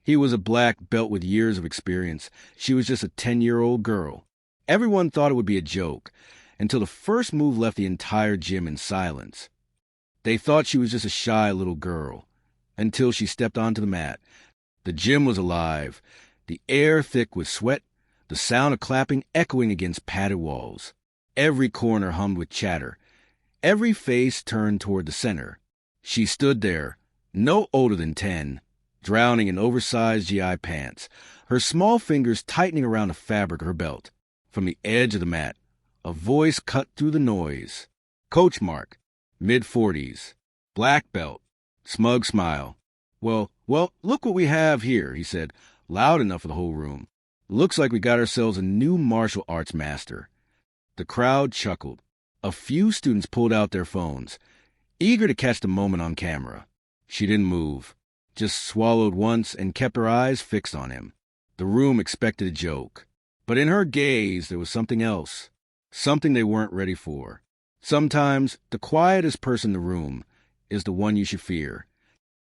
He was a black belt with years of experience. She was just a 10-year-old girl. Everyone thought it would be a joke, until the first move left the entire gym in silence. They thought she was just a shy little girl, until she stepped onto the mat. The gym was alive, the air thick with sweat, the sound of clapping echoing against padded walls. Every corner hummed with chatter. Every face turned toward the center. She stood there, no older than 10, drowning in oversized GI pants, her small fingers tightening around the fabric of her belt. From the edge of the mat, a voice cut through the noise. Coach Mark, mid-40s, black belt, smug smile. Well, look what we have here, he said, loud enough for the whole room. Looks like we got ourselves a new martial arts master. The crowd chuckled. A few students pulled out their phones, eager to catch the moment on camera. She didn't move, just swallowed once and kept her eyes fixed on him. The room expected a joke, but in her gaze there was something else, something they weren't ready for. Sometimes the quietest person in the room is the one you should fear.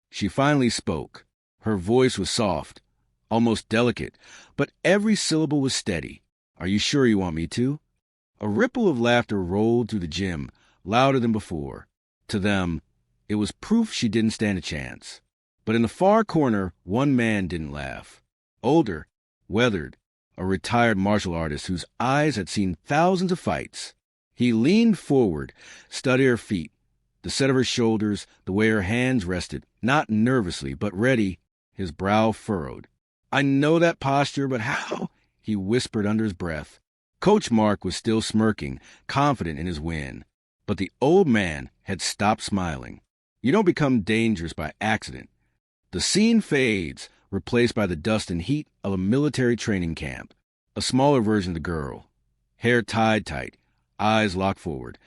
She finally spoke. Her voice was soft, almost delicate, but every syllable was steady. Are you sure you want me to? A ripple of laughter rolled through the gym, louder than before. To them, it was proof she didn't stand a chance. But in the far corner, one man didn't laugh. Older, weathered, a retired martial artist whose eyes had seen thousands of fights. He leaned forward, studied her feet, the set of her shoulders, the way her hands rested, not nervously, but ready, his brow furrowed. I know that posture, but how? He whispered under his breath. Coach Mark was still smirking, confident in his win. But the old man had stopped smiling. You don't become dangerous by accident. The scene fades, replaced by the dust and heat of a military training camp. A smaller version of the girl, hair tied tight, eyes locked forward,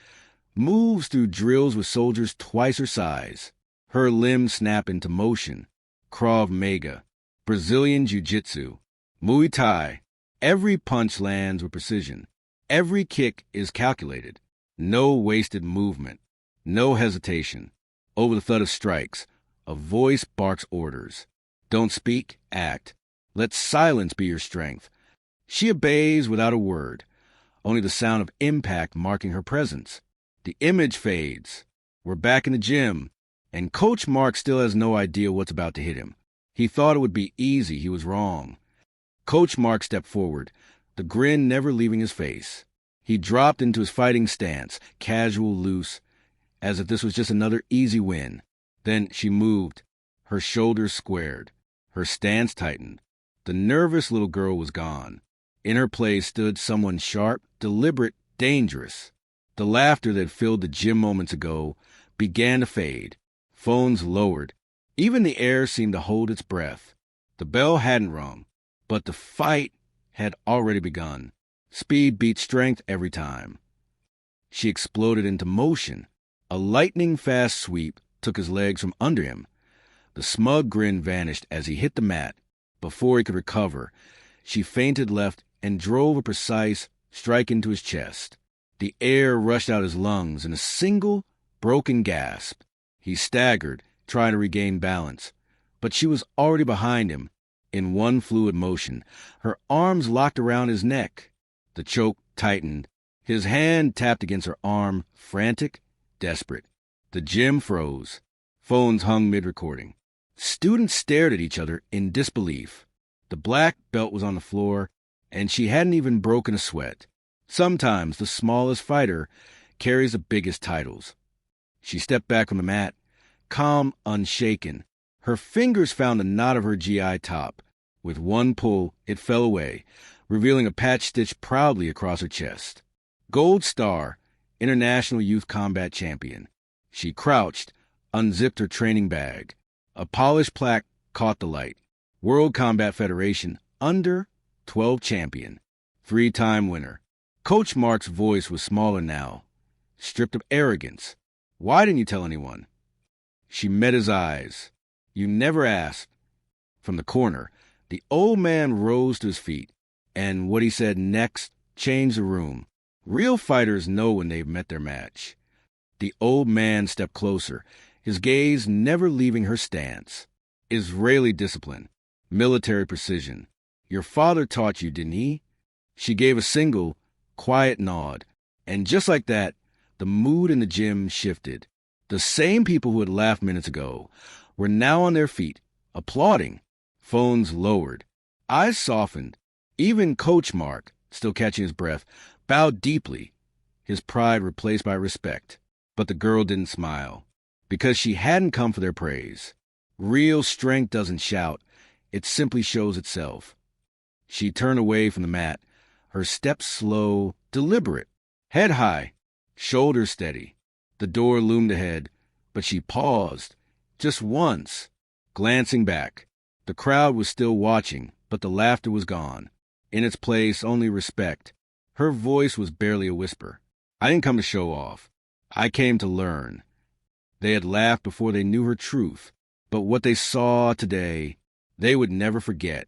moves through drills with soldiers twice her size. Her limbs snap into motion. Krav Maga, Brazilian Jiu-Jitsu, Muay Thai. Every punch lands with precision. Every kick is calculated. No wasted movement. No hesitation. Over the thud of strikes, a voice barks orders. Don't speak, act. Let silence be your strength. She obeys without a word, only the sound of impact marking her presence. The image fades. We're back in the gym, and Coach Mark still has no idea what's about to hit him. He thought it would be easy. He was wrong. Coach Mark stepped forward, the grin never leaving his face. He dropped into his fighting stance, casual, loose, as if this was just another easy win. Then she moved, her shoulders squared, her stance tightened. The nervous little girl was gone. In her place stood someone sharp, deliberate, dangerous. The laughter that filled the gym moments ago began to fade. Phones lowered. Even the air seemed to hold its breath. The bell hadn't rung, but the fight had already begun. Speed beat strength every time. She exploded into motion. A lightning-fast sweep took his legs from under him. The smug grin vanished as he hit the mat. Before he could recover, she feinted left and drove a precise strike into his chest. The air rushed out his lungs in a single, broken gasp. He staggered, trying to regain balance, but she was already behind him, in one fluid motion, her arms locked around his neck. The choke tightened. His hand tapped against her arm, frantic, desperate. The gym froze. Phones hung mid-recording. Students stared at each other in disbelief. The black belt was on the floor, and she hadn't even broken a sweat. Sometimes the smallest fighter carries the biggest titles. She stepped back from the mat, calm, unshaken. Her fingers found the knot of her GI top. With one pull, it fell away, revealing a patch stitched proudly across her chest. Gold Star, International Youth Combat Champion. She crouched, unzipped her training bag. A polished plaque caught the light. World Combat Federation Under 12 Champion. 3-time winner. Coach Mark's voice was smaller now, stripped of arrogance. Why didn't you tell anyone? She met his eyes. You never asked. From the corner, the old man rose to his feet, and what he said next changed the room. Real fighters know when they've met their match. The old man stepped closer, his gaze never leaving her stance. Israeli discipline. Military precision. Your father taught you, didn't he? She gave a single, quiet nod. And just like that, the mood in the gym shifted. The same people who had laughed minutes ago were now on their feet, applauding. Phones lowered. Eyes softened. Even Coach Mark, still catching his breath, bowed deeply, his pride replaced by respect. But the girl didn't smile, because she hadn't come for their praise. Real strength doesn't shout. It simply shows itself. She turned away from the mat, her steps slow, deliberate, head high, shoulders steady. The door loomed ahead, but she paused, just once, glancing back. The crowd was still watching, but the laughter was gone. In its place, only respect. Her voice was barely a whisper. I didn't come to show off. I came to learn. They had laughed before they knew her truth, but what they saw today, they would never forget.